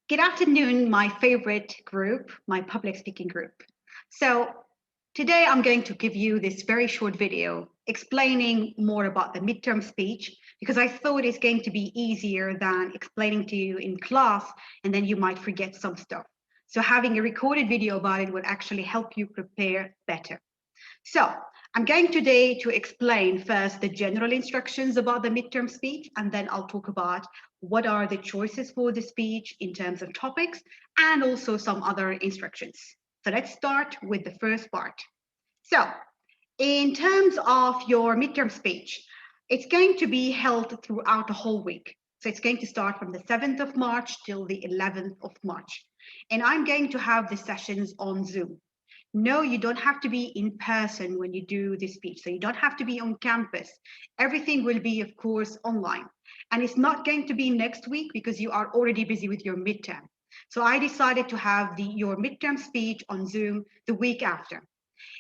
Good afternoon, my favorite group, my public speaking group. So today I'm going to give you this very short video explaining more about the midterm speech because I thought it's going to be easier than explaining to you in class and then you might forget some stuff. So having a recorded video about it would actually help you prepare better. So I'm going today to explain first the general instructions about the midterm speech, and then I'll talk about what are the choices for the speech in terms of topics and also some other instructions. So let's start with the first part. So in terms of your midterm speech, it's going to be held throughout the whole week. So it's going to start from the 7th of March till the 11th of March. And I'm going to have the sessions on Zoom. No, you don't have to be in person when you do this speech. So you don't have to be on campus. Everything will be, of course, online. And it's not going to be next week because you are already busy with your midterm. So I decided to have your midterm speech on Zoom the week after.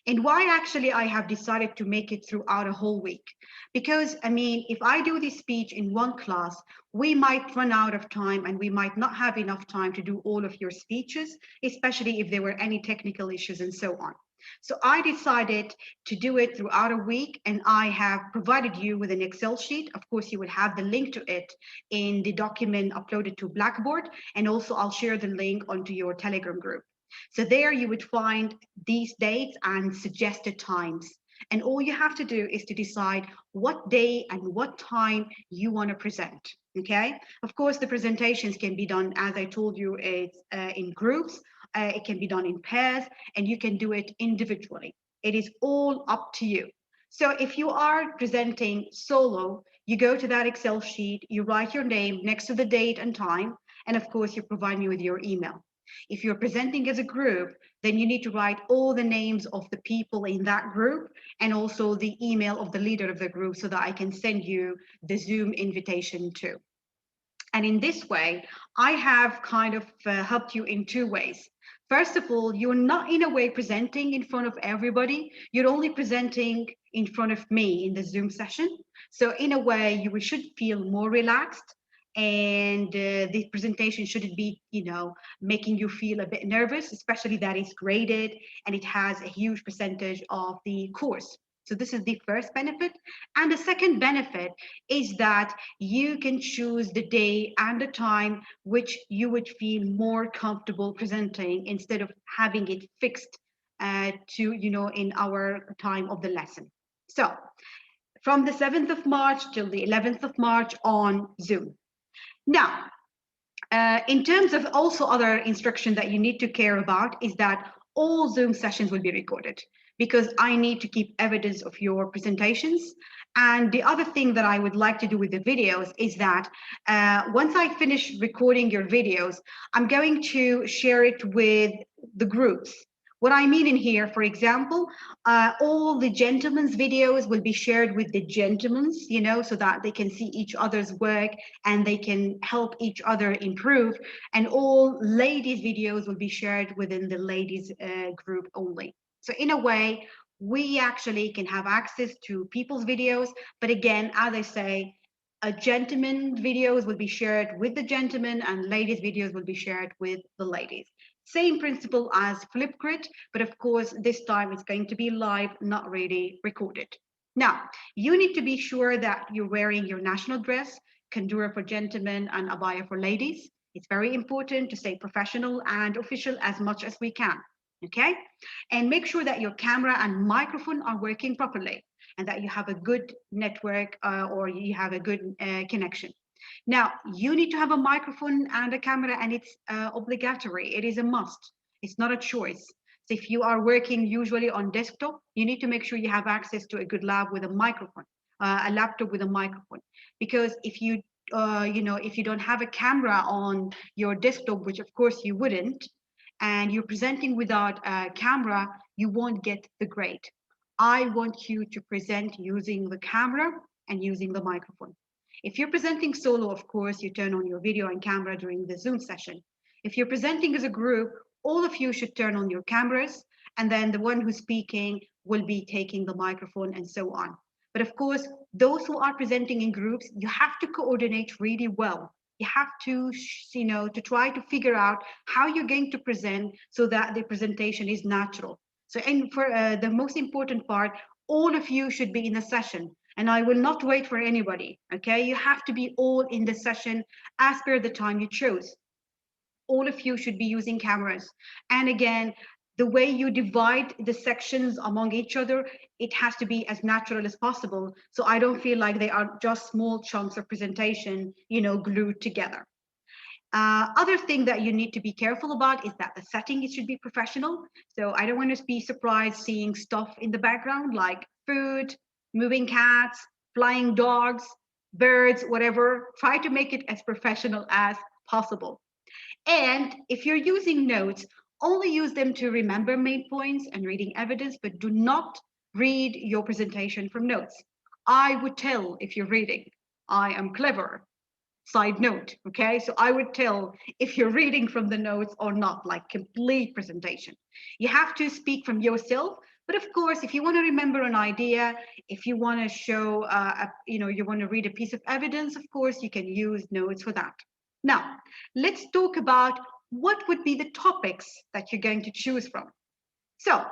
And why actually I have decided to make it throughout a whole week? Because I mean, if I do this speech in one class, we might run out of time and we might not have enough time to do all of your speeches, especially if there were any technical issues and so on. So I decided to do it throughout a week, and I have provided you with an Excel sheet. Of course, you will have the link to it in the document uploaded to Blackboard, and also I'll share the link onto your Telegram group. So there you would find these dates and suggested times. And all you have to do is to decide what day and what time you want to present. Okay. Of course, the presentations can be done, as I told you, it's in groups. It can be done in pairs, and you can do it individually. It is all up to you. So if you are presenting solo, you go to that Excel sheet, you write your name next to the date and time, and of course, you provide me with your email. If you're presenting as a group, then you need to write all the names of the people in that group and also the email of the leader of the group so that I can send you the Zoom invitation too. And in this way, I have kind of helped you in two ways. First of all, you're not in a way presenting in front of everybody. You're only presenting in front of me in the Zoom session. So in a way, you should feel more relaxed, and the presentation shouldn't be, making you feel a bit nervous, especially that it's graded and it has a huge percentage of the course. So this is the first benefit. And the second benefit is that you can choose the day and the time which you would feel more comfortable presenting instead of having it fixed in our time of the lesson. So from the 7th of March till the 11th of March on Zoom. Now, in terms of also other instruction that you need to care about is that all Zoom sessions will be recorded because I need to keep evidence of your presentations. And the other thing that I would like to do with the videos is that once I finish recording your videos, I'm going to share it with the groups. What I mean in here, for example, all the gentlemen's videos will be shared with the gentlemen's, so that they can see each other's work and they can help each other improve. And all ladies' videos will be shared within the ladies group only. So in a way, we actually can have access to people's videos. But again, as I say, a gentleman videos will be shared with the gentlemen and ladies videos will be shared with the ladies. Same principle as Flipgrid, but of course, this time it's going to be live, not really recorded. Now, you need to be sure that you're wearing your national dress, kandura for gentlemen and abaya for ladies. It's very important to stay professional and official as much as we can, okay? And make sure that your camera and microphone are working properly and that you have a good network or you have a good connection. Now, you need to have a microphone and a camera, and it's obligatory. It is a must. It's not a choice. So if you are working usually on desktop, you need to make sure you have access to a good lab with a microphone, a laptop with a microphone. Because if if you don't have a camera on your desktop, which of course you wouldn't, and you're presenting without a camera, you won't get the grade. I want you to present using the camera and using the microphone. If you're presenting solo, of course, you turn on your video and camera during the Zoom session. If you're presenting as a group, all of you should turn on your cameras, and then the one who's speaking will be taking the microphone and so on. But of course, those who are presenting in groups, you have to coordinate really well. You have to, to try to figure out how you're going to present so that the presentation is natural. So, and for the most important part, all of you should be in the session, and I will not wait for anybody. Okay, you have to be all in the session as per the time you chose. All of you should be using cameras. And again, the way you divide the sections among each other, it has to be as natural as possible. So I don't feel like they are just small chunks of presentation, glued together. Other thing that you need to be careful about is that the setting, it should be professional. So I don't want to be surprised seeing stuff in the background like food, moving cats, flying dogs, birds, whatever. Try to make it as professional as possible. And if you're using notes, only use them to remember main points and reading evidence, but do not read your presentation from notes. I would tell if you're reading. I am clever. Side note, okay? So I would tell if you're reading from the notes or not, like complete presentation. You have to speak from yourself, but of course, if you want to remember an idea, if you want to show, you want to read a piece of evidence, of course, you can use notes for that. Now, let's talk about what would be the topics that you're going to choose from. So,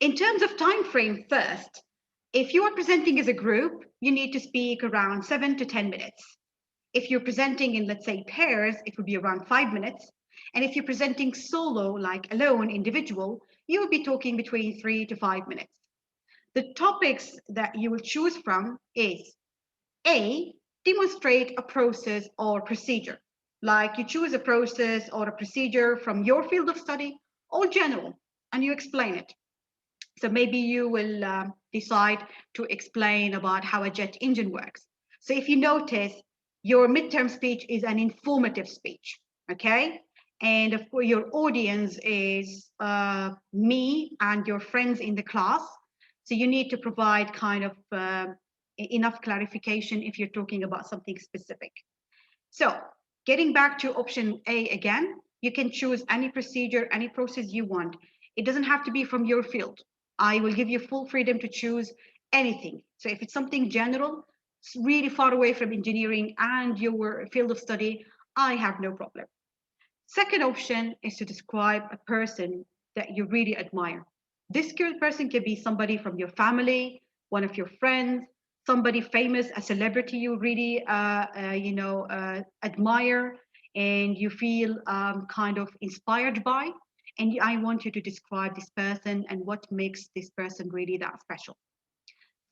in terms of time frame first, if you are presenting as a group, you need to speak around 7 to 10 minutes. If you're presenting in, let's say, pairs, it would be around 5 minutes. And if you're presenting solo, like alone, individual, you will be talking between 3 to 5 minutes. The topics that you will choose from is A, demonstrate a process or procedure. Like you choose a process or a procedure from your field of study or general, and you explain it. So maybe you will decide to explain about how a jet engine works. So if you notice, your midterm speech is an informative speech, okay? And of course, your audience is me and your friends in the class. So you need to provide kind of enough clarification if you're talking about something specific. So getting back to option A again, you can choose any procedure, any process you want. It doesn't have to be from your field. I will give you full freedom to choose anything. So if it's something general, it's really far away from engineering and your field of study, I have no problem. Second option is to describe a person that you really admire. This person can be somebody from your family, one of your friends, somebody famous, a celebrity you really, admire, and you feel kind of inspired by. And I want you to describe this person and what makes this person really that special.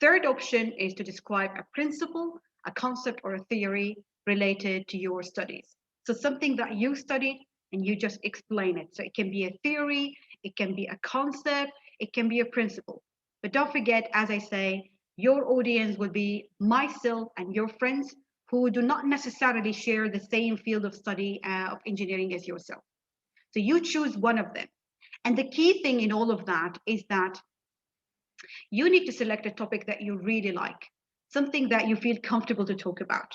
Third option is to describe a principle, a concept, or a theory related to your studies. So something that you studied and you just explain it. So it can be a theory, it can be a concept, it can be a principle. But don't forget, as I say, your audience will be myself and your friends who do not necessarily share the same field of study of engineering as yourself. So you choose one of them. And the key thing in all of that is that you need to select a topic that you really like, something that you feel comfortable to talk about,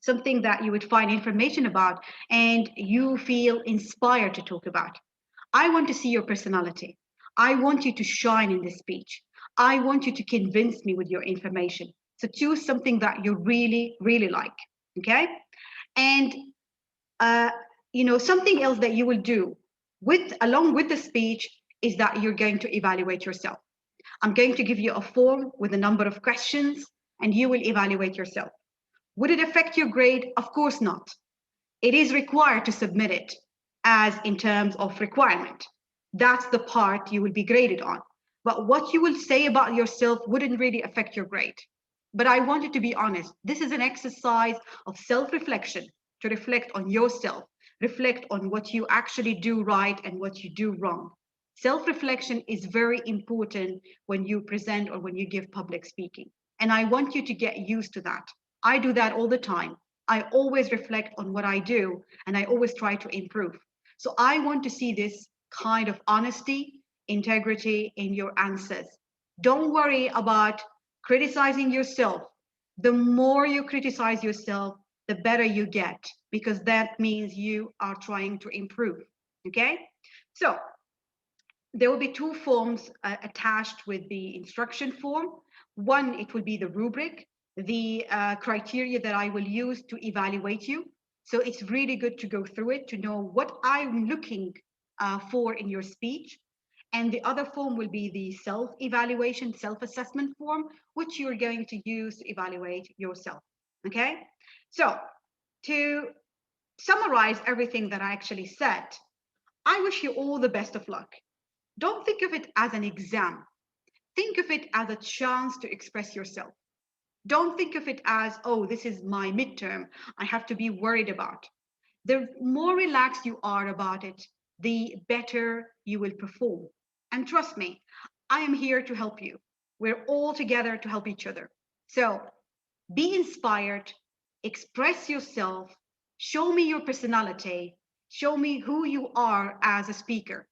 something that you would find information about and you feel inspired to talk about. I want to see your personality. I want you to shine in this speech. I want you to convince me with your information. So choose something that you really, really like. Okay. And, something else that you will do along with the speech is that you're going to evaluate yourself. I'm going to give you a form with a number of questions and you will evaluate yourself. Would it affect your grade? Of course not. It is required to submit it as in terms of requirement. That's the part you will be graded on. But what you will say about yourself wouldn't really affect your grade. But I wanted to be honest. This is an exercise of self-reflection, to reflect on yourself, reflect on what you actually do right and what you do wrong. Self-reflection is very important when you present or when you give public speaking. And I want you to get used to that. I do that all the time. I always reflect on what I do and I always try to improve. So I want to see this kind of honesty, integrity in your answers. Don't worry about criticizing yourself. The more you criticize yourself, the better you get, because that means you are trying to improve. Okay? So there will be two forms attached with the instruction form. One, it will be the rubric. the criteria that I will use to evaluate you. So it's really good to go through it to know what I'm looking for in your speech. And the other form will be the self-evaluation, self-assessment form, which you're going to use to evaluate yourself. Okay? So to summarize everything that I actually said, I wish you all the best of luck. Don't think of it as an exam. Think of it as a chance to express yourself. Don't think of it as, oh, this is my midterm, I have to be worried about. The more relaxed you are about it, the better you will perform. And trust me, I am here to help you. We're all together to help each other. So be inspired, express yourself, show me your personality, show me who you are as a speaker,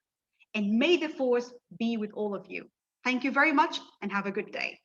and may the force be with all of you. Thank you very much and have a good day.